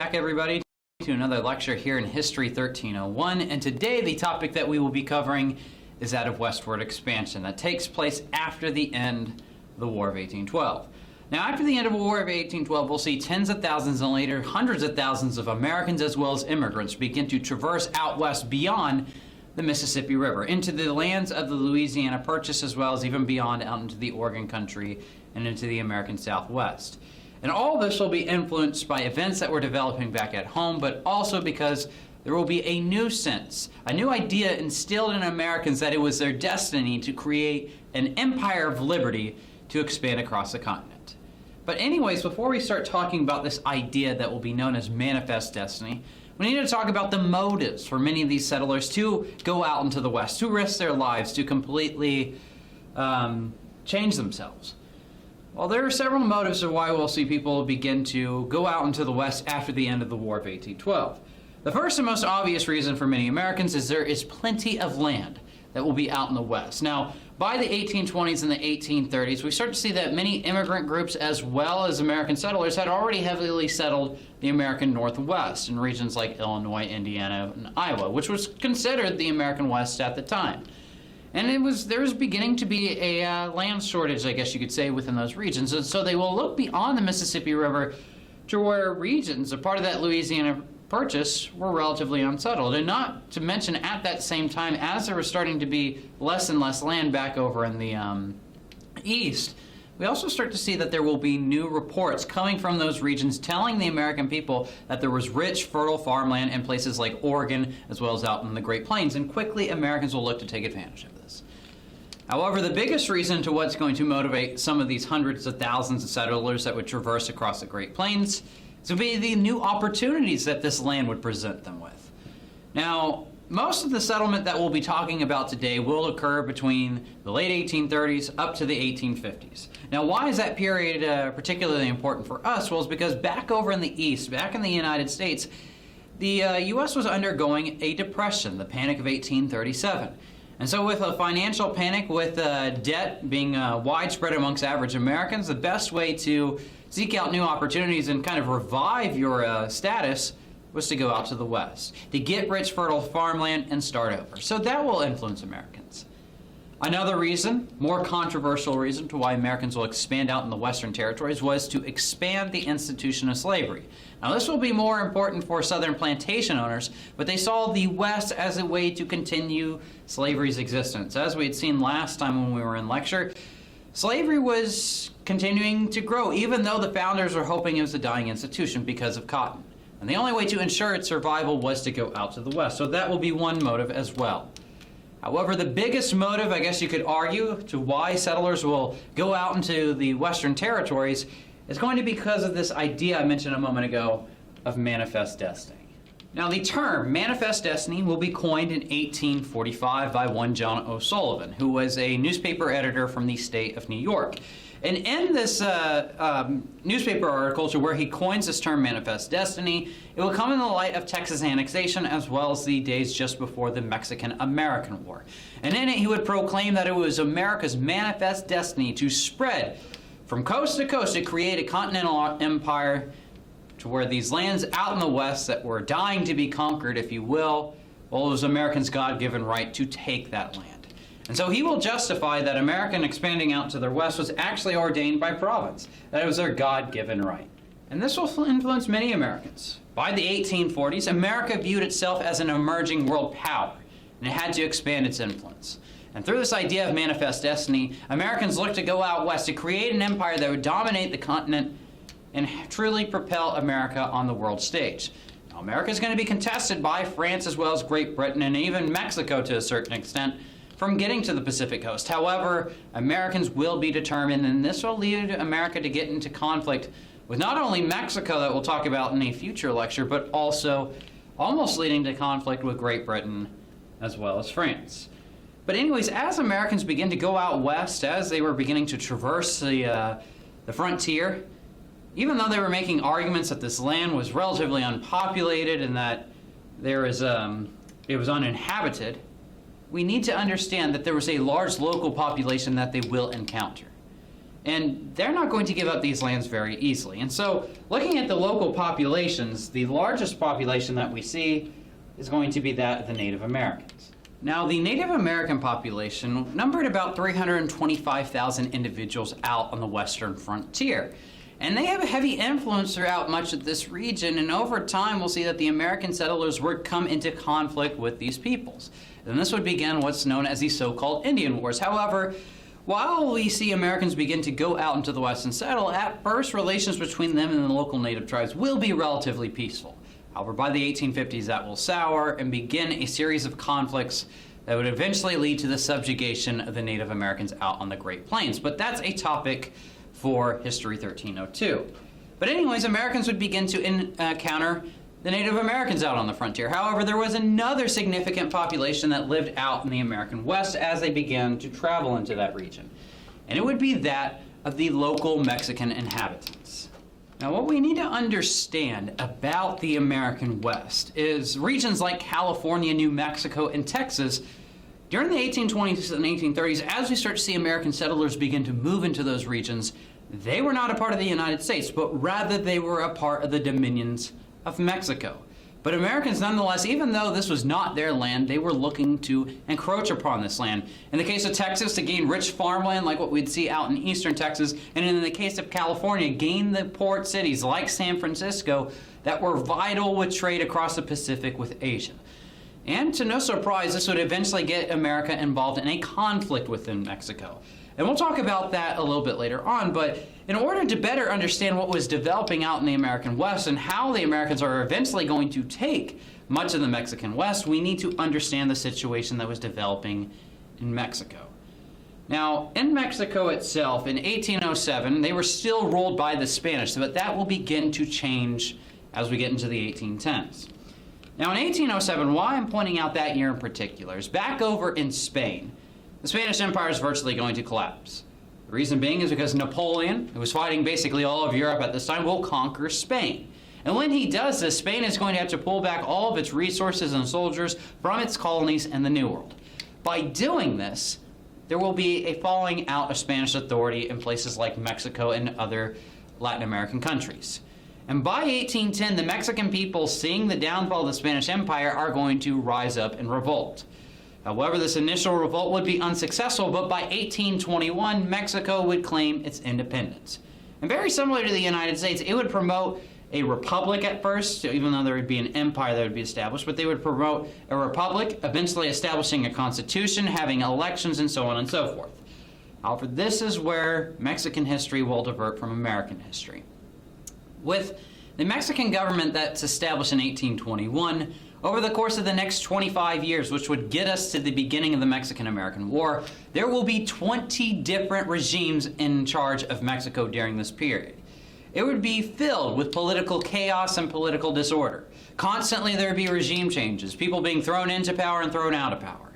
Everybody, to another lecture here in History 1301, and today the topic that we will be covering is that of westward expansion that takes place after the end of the War of 1812. Now, after the end of the War of 1812, we'll see tens of thousands and later hundreds of thousands of Americans as well as immigrants begin to traverse out west beyond the Mississippi River into the lands of the Louisiana Purchase, as well as even beyond out into the Oregon country and into the American Southwest. And all this will be influenced by events that we're developing back at home, but also because there will be a new sense, a new idea instilled in Americans that it was their destiny to create an empire of liberty to expand across the continent. But anyways, before we start talking about this idea that will be known as manifest destiny, we need to talk about the motives for many of these settlers to go out into the West, to risk their lives, to completely change themselves. Well, there are several motives of why we'll see people begin to go out into the West after the end of the War of 1812. The first and most obvious reason for many Americans is there is plenty of land that will be out in the West. Now, by the 1820s and the 1830s, we start to see that many immigrant groups as well as American settlers had already heavily settled the American Northwest in regions like Illinois, Indiana, and Iowa, which was considered the American West at the time. And there was beginning to be a land shortage, I guess you could say, within those regions. And so they will look beyond the Mississippi River to where regions, a part of that Louisiana Purchase, were relatively unsettled. And not to mention, at that same time, as there was starting to be less and less land back over in the east, we also start to see that there will be new reports coming from those regions telling the American people that there was rich, fertile farmland in places like Oregon, as well as out in the Great Plains, and quickly Americans will look to take advantage of this. However, the biggest reason to what's going to motivate some of these hundreds of thousands of settlers that would traverse across the Great Plains is to be the new opportunities that this land would present them with. Now, most of the settlement that we'll be talking about today will occur between the late 1830s up to the 1850s. Now, why is that period particularly important for us? Well, it's because back over in the East, back in the United States, the U.S. was undergoing a depression, the Panic of 1837. And so with a financial panic, with debt being widespread amongst average Americans, the best way to seek out new opportunities and kind of revive your status was to go out to the West, to get rich, fertile farmland and start over. So that will influence Americans. Another reason, more controversial reason to why Americans will expand out in the Western territories was to expand the institution of slavery. Now, this will be more important for Southern plantation owners, but they saw the West as a way to continue slavery's existence. As we had seen last time when we were in lecture, slavery was continuing to grow, even though the founders were hoping it was a dying institution because of cotton. And the only way to ensure its survival was to go out to the West. So that will be one motive as well. However, the biggest motive, I guess you could argue, to why settlers will go out into the Western territories is going to be because of this idea I mentioned a moment ago of manifest destiny. Now, the term manifest destiny will be coined in 1845 by one John O'Sullivan, who was a newspaper editor from the state of New York. And in this newspaper article to where he coins this term manifest destiny, it will come in the light of Texas annexation as well as the days just before the Mexican-American War. And in it, he would proclaim that it was America's manifest destiny to spread from coast to coast to create a continental empire to where these lands out in the West that were dying to be conquered, if you will, well, it was Americans' God-given right to take that land. And so he will justify that American expanding out to their west was actually ordained by Providence, that it was their God-given right. And this will influence many Americans. By the 1840s, America viewed itself as an emerging world power, and it had to expand its influence. And through this idea of manifest destiny, Americans looked to go out west to create an empire that would dominate the continent and truly propel America on the world stage. Now, America is going to be contested by France as well as Great Britain and even Mexico to a certain extent from getting to the Pacific coast. However, Americans will be determined, and this will lead America to get into conflict with not only Mexico that we'll talk about in a future lecture, but also almost leading to conflict with Great Britain as well as France. But anyways, as Americans begin to go out west, as they were beginning to traverse the frontier, even though they were making arguments that this land was relatively unpopulated and that it was uninhabited, we need to understand that there was a large local population that they will encounter. And they're not going to give up these lands very easily. And so, looking at the local populations, the largest population that we see is going to be that of the Native Americans. Now, the Native American population numbered about 325,000 individuals out on the western frontier. And they have a heavy influence throughout much of this region, and over time we'll see that the American settlers would come into conflict with these peoples. And this would begin what's known as the so-called Indian Wars. However, while we see Americans begin to go out into the West and settle, at first relations between them and the local native tribes will be relatively peaceful. However, by the 1850s that will sour and begin a series of conflicts that would eventually lead to the subjugation of the Native Americans out on the Great Plains. But that's a topic for History 1302. But anyways, Americans would begin to encounter the Native Americans out on the frontier. However, there was another significant population that lived out in the American West as they began to travel into that region. And it would be that of the local Mexican inhabitants. Now, what we need to understand about the American West is regions like California, New Mexico, and Texas. During the 1820s and 1830s, as we start to see American settlers begin to move into those regions, they were not a part of the United States, but rather they were a part of the dominions of Mexico. But Americans, nonetheless, even though this was not their land, they were looking to encroach upon this land. In the case of Texas, to gain rich farmland like what we'd see out in eastern Texas, and in the case of California, gain the port cities like San Francisco that were vital with trade across the Pacific with Asia. And to no surprise, this would eventually get America involved in a conflict within Mexico. And we'll talk about that a little bit later on, but in order to better understand what was developing out in the American West and how the Americans are eventually going to take much of the Mexican West, we need to understand the situation that was developing in Mexico. Now, in Mexico itself, in 1807, they were still ruled by the Spanish, but that will begin to change as we get into the 1810s. Now, in 1807, why I'm pointing out that year in particular is back over in Spain, the Spanish Empire is virtually going to collapse. The reason being is because Napoleon, who was fighting basically all of Europe at this time, will conquer Spain. And when he does this, Spain is going to have to pull back all of its resources and soldiers from its colonies in the New World. By doing this, there will be a falling out of Spanish authority in places like Mexico and other Latin American countries. And by 1810, the Mexican people, seeing the downfall of the Spanish Empire, are going to rise up and revolt. However, this initial revolt would be unsuccessful, but by 1821, Mexico would claim its independence. And very similar to the United States, it would promote a republic at first, even though there would be an empire that would be established, but they would promote a republic, eventually establishing a constitution, having elections, and so on and so forth. However, this is where Mexican history will divert from American history. With the Mexican government that's established in 1821, over the course of the next 25 years, which would get us to the beginning of the Mexican-American War, there will be 20 different regimes in charge of Mexico during this period. It would be filled with political chaos and political disorder. Constantly there would be regime changes, people being thrown into power and thrown out of power.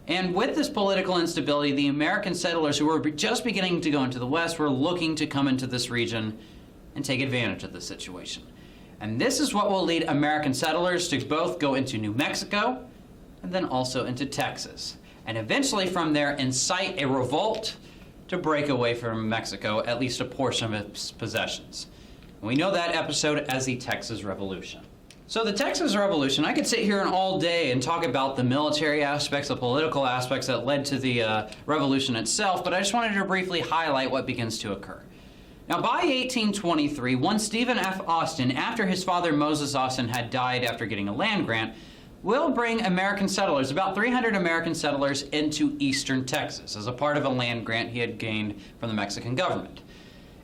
And with this political instability, the American settlers who were just beginning to go into the West were looking to come into this region and take advantage of the situation. And this is what will lead American settlers to both go into New Mexico and then also into Texas. And eventually from there incite a revolt to break away from Mexico, at least a portion of its possessions. And we know that episode as the Texas Revolution. So the Texas Revolution, I could sit here all day and talk about the military aspects, the political aspects that led to the revolution itself, but I just wanted to briefly highlight what begins to occur. Now, by 1823, one Stephen F. Austin, after his father Moses Austin had died after getting a land grant, will bring American settlers, about 300 American settlers, into eastern Texas as a part of a land grant he had gained from the Mexican government.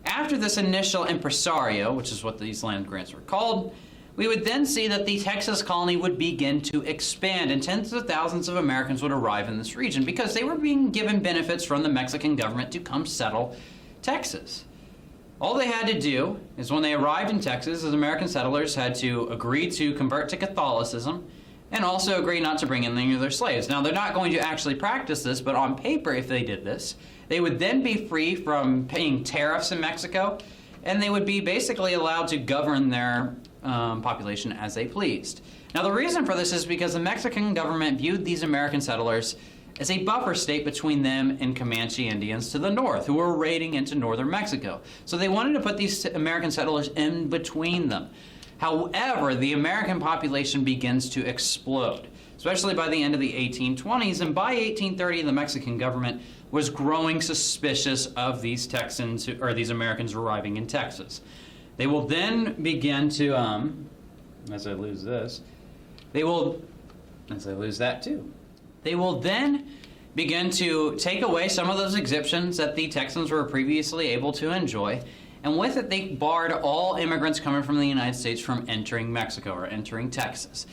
After this initial impresario, which is what these land grants were called, we would then see that the Texas colony would begin to expand, and tens of thousands of Americans would arrive in this region because they were being given benefits from the Mexican government to come settle Texas. All they had to do is when they arrived in Texas, as American settlers had to agree to convert to Catholicism and also agree not to bring in any of their slaves. Now, they're not going to actually practice this, but on paper, if they did this, they would then be free from paying tariffs in Mexico, and they would be basically allowed to govern their population as they pleased. Now, the reason for this is because the Mexican government viewed these American settlers as a buffer state between them and Comanche Indians to the north, who were raiding into northern Mexico. So they wanted to put these American settlers in between them. However, the American population begins to explode, especially by the end of the 1820s, and by 1830, the Mexican government was growing suspicious of these Texans, or these Americans arriving in Texas. They will then begin to, as I lose this, as I lose that too. They will then begin to take away some of those exemptions that the Texans were previously able to enjoy, and with it they barred all immigrants coming from the United States from entering Mexico or entering Texas.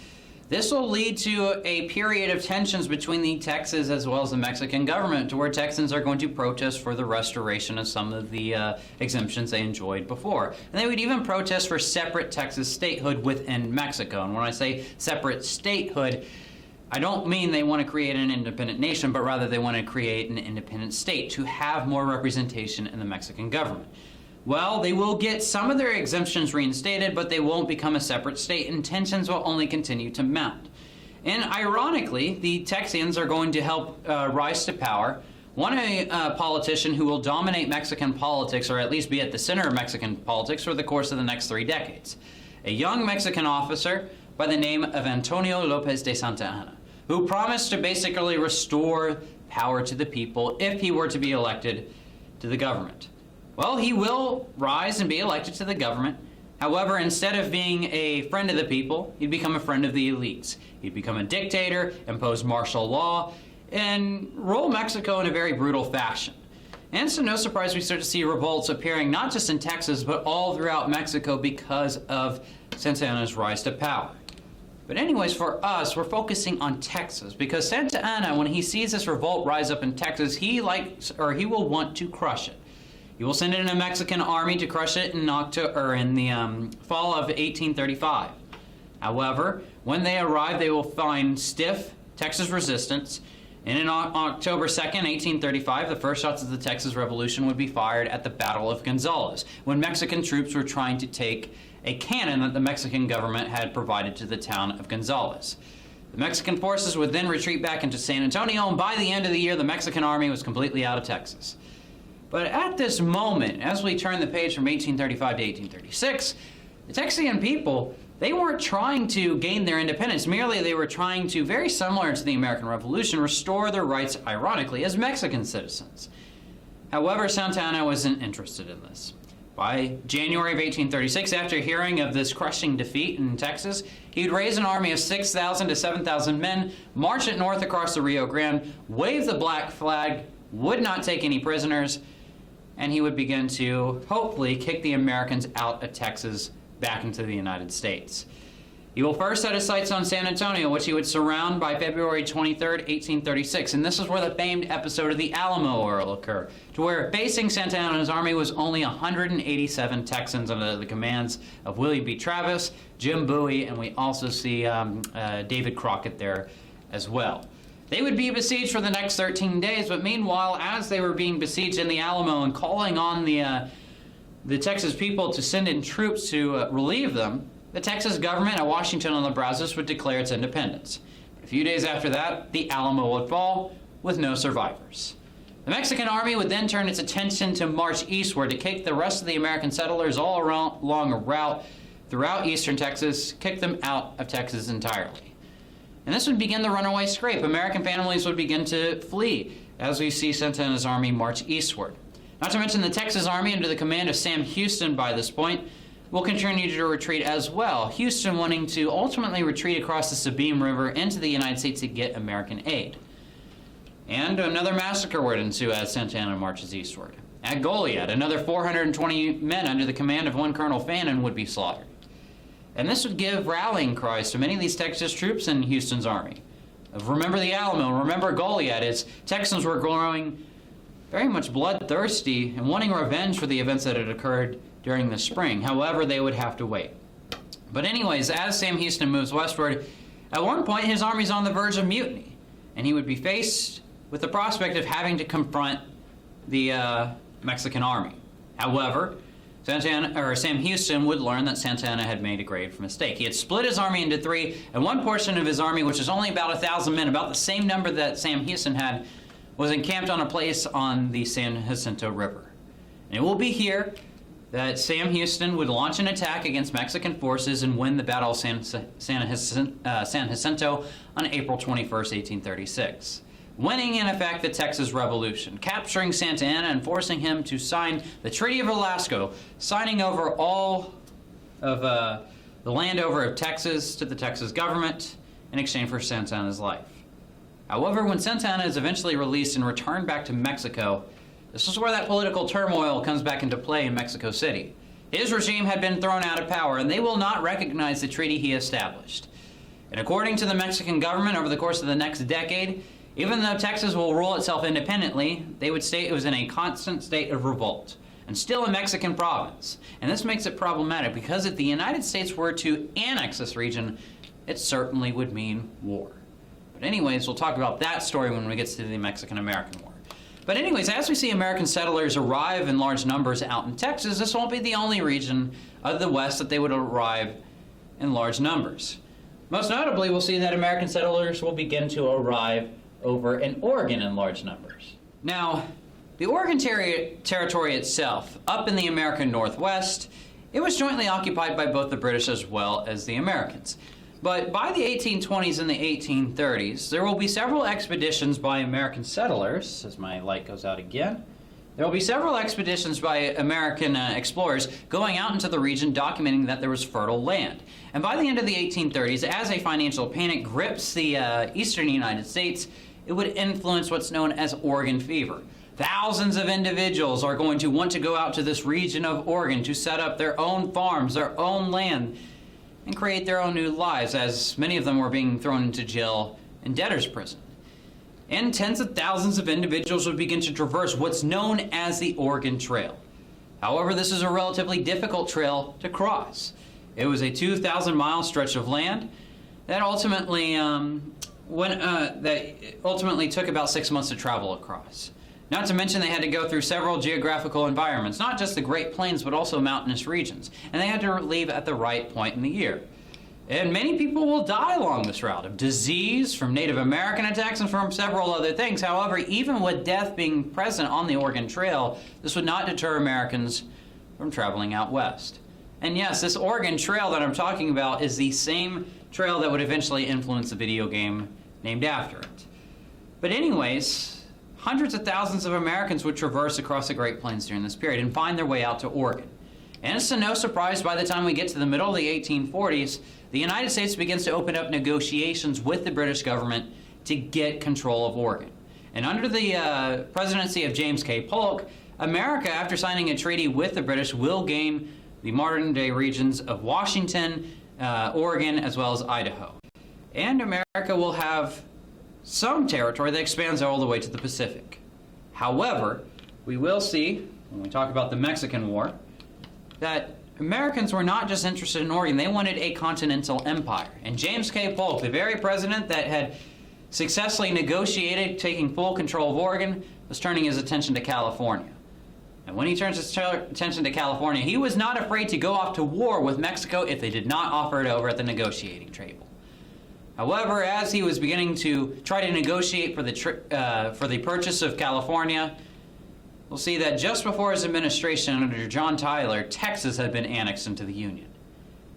This will lead to a period of tensions between the Texas as well as the Mexican government, to where Texans are going to protest for the restoration of some of the exemptions they enjoyed before. And they would even protest for separate Texas statehood within Mexico. And when I say separate statehood, I don't mean they want to create an independent nation, but rather they want to create an independent state to have more representation in the Mexican government. Well, they will get some of their exemptions reinstated, but they won't become a separate state, and tensions will only continue to mount. And ironically, the Texians are going to help rise to power a politician who will dominate Mexican politics, or at least be at the center of Mexican politics for the course of the next 3 decades. A young Mexican officer by the name of Antonio Lopez de Santa Anna, who promised to basically restore power to the people if he were to be elected to the government. Well, he will rise and be elected to the government. However, instead of being a friend of the people, he'd become a friend of the elites. He'd become a dictator, impose martial law, and rule Mexico in a very brutal fashion. And so no surprise we start to see revolts appearing not just in Texas, but all throughout Mexico because of Santa Anna's rise to power. But anyways, for us, we're focusing on Texas, because Santa Anna, when he sees this revolt rise up in Texas, he will want to crush it. He will send in a Mexican army to crush it in the fall of 1835. However, when they arrive, they will find stiff Texas resistance, and in October 2nd, 1835, the first shots of the Texas Revolution would be fired at the Battle of Gonzales, when Mexican troops were trying to take a cannon that the Mexican government had provided to the town of Gonzales. The Mexican forces would then retreat back into San Antonio, and by the end of the year, the Mexican army was completely out of Texas. But at this moment, as we turn the page from 1835 to 1836, the Texian people, they weren't trying to gain their independence. Merely, they were trying to, very similar to the American Revolution, restore their rights, ironically, as Mexican citizens. However, Santa Anna wasn't interested in this. By January of 1836, after hearing of this crushing defeat in Texas, he would raise an army of 6,000 to 7,000 men, march it north across the Rio Grande, wave the black flag, would not take any prisoners, and he would begin to, hopefully, kick the Americans out of Texas back into the United States. He will first set his sights on San Antonio, which he would surround by February 23rd, 1836. And this is where the famed episode of the Alamo will occur, to where facing Santa Anna's army was only 187 Texans under the commands of William B. Travis, Jim Bowie, and we also see David Crockett there as well. They would be besieged for the next 13 days, but meanwhile, as they were being besieged in the Alamo and calling on the Texas people to send in troops to relieve them, the Texas government at Washington on the Brazos would declare its independence. A few days after that, the Alamo would fall with no survivors. The Mexican army would then turn its attention to march eastward to kick the rest of the American settlers all along a route throughout eastern Texas, kick them out of Texas entirely. And this would begin the runaway scrape. American families would begin to flee as we see Santa Anna's army march eastward. Not to mention the Texas Army, under the command of Sam Houston by this point, will continue to retreat as well. Houston wanting to ultimately retreat across the Sabine River into the United States to get American aid. And another massacre would ensue as Santa Anna marches eastward. At Goliad, another 420 men under the command of one Colonel Fannin would be slaughtered. And this would give rallying cries to many of these Texas troops in Houston's army. Of remember the Alamo, remember Goliad, as Texans were growing very much bloodthirsty and wanting revenge for the events that had occurred during the spring. However, they would have to wait. But anyways, as Sam Houston moves westward, at one point his army's on the verge of mutiny, and he would be faced with the prospect of having to confront the Mexican army. However, Sam Houston would learn that Santa Anna had made a grave mistake. He had split his army into three, and one portion of his army, which was only about 1,000 men, about the same number that Sam Houston had, was encamped on a place on the San Jacinto River. And it will be here that Sam Houston would launch an attack against Mexican forces and win the Battle of San Jacinto on April 21st, 1836. Winning, in effect, the Texas Revolution, capturing Santa Anna and forcing him to sign the Treaty of Velasco, signing over all of the land over of Texas to the Texas government in exchange for Santa Anna's life. However, when Santa Anna is eventually released and returned back to Mexico, this is where that political turmoil comes back into play in Mexico City. His regime had been thrown out of power, and they will not recognize the treaty he established. And according to the Mexican government, over the course of the next decade, even though Texas will rule itself independently, they would state it was in a constant state of revolt, and still a Mexican province. And this makes it problematic because if the United States were to annex this region, it certainly would mean war. But anyways, we'll talk about that story when we get to the Mexican-American War. But anyways, as we see American settlers arrive in large numbers out in Texas, this won't be the only region of the West that they would arrive in large numbers. Most notably, we'll see that American settlers will begin to arrive over in Oregon in large numbers. Now, the Oregon territory itself, up in the American Northwest, it was jointly occupied by both the British as well as the Americans. But by the 1820s and the 1830s, there will be several expeditions by American settlers, as my light goes out again. There will be several expeditions by American explorers going out into the region documenting that there was fertile land. And by the end of the 1830s, as a financial panic grips the eastern United States, it would influence what's known as Oregon fever. Thousands of individuals are going to want to go out to this region of Oregon to set up their own farms, their own land, and create their own new lives, as many of them were being thrown into jail and debtor's prison. And tens of thousands of individuals would begin to traverse what's known as the Oregon Trail. However, this is a relatively difficult trail to cross. It was a 2,000-mile stretch of land that ultimately took about 6 months to travel across. Not to mention they had to go through several geographical environments, not just the Great Plains, but also mountainous regions. And they had to leave at the right point in the year. And many people will die along this route of disease, from Native American attacks, and from several other things. However, even with death being present on the Oregon Trail, this would not deter Americans from traveling out west. And yes, this Oregon Trail that I'm talking about is the same trail that would eventually influence the video game named after it. But anyways, hundreds of thousands of Americans would traverse across the Great Plains during this period and find their way out to Oregon. And it's to no surprise by the time we get to the middle of the 1840s, the United States begins to open up negotiations with the British government to get control of Oregon. And under the presidency of James K. Polk, America, after signing a treaty with the British, will gain the modern-day regions of Washington, Oregon, as well as Idaho. And America will have some territory that expands all the way to the Pacific. However, we will see, when we talk about the Mexican War, that Americans were not just interested in Oregon, they wanted a continental empire. And James K. Polk, the very president that had successfully negotiated taking full control of Oregon, was turning his attention to California. And when he turns his attention to California, he was not afraid to go off to war with Mexico if they did not offer it over at the negotiating table. However, as he was beginning to try to negotiate for the purchase of California, we'll see that just before his administration under John Tyler, Texas had been annexed into the Union.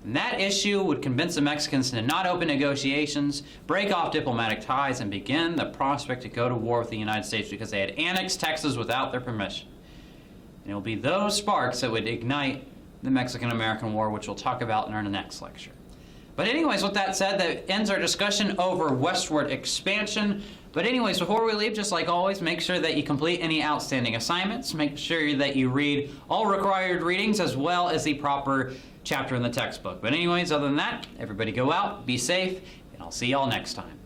And that issue would convince the Mexicans to not open negotiations, break off diplomatic ties, and begin the prospect to go to war with the United States because they had annexed Texas without their permission. And it will be those sparks that would ignite the Mexican-American War, which we'll talk about in our next lecture. But anyways, with that said, that ends our discussion over westward expansion. But anyways, before we leave, just like always, make sure that you complete any outstanding assignments. Make sure that you read all required readings as well as the proper chapter in the textbook. But anyways, other than that, everybody go out, be safe, and I'll see y'all next time.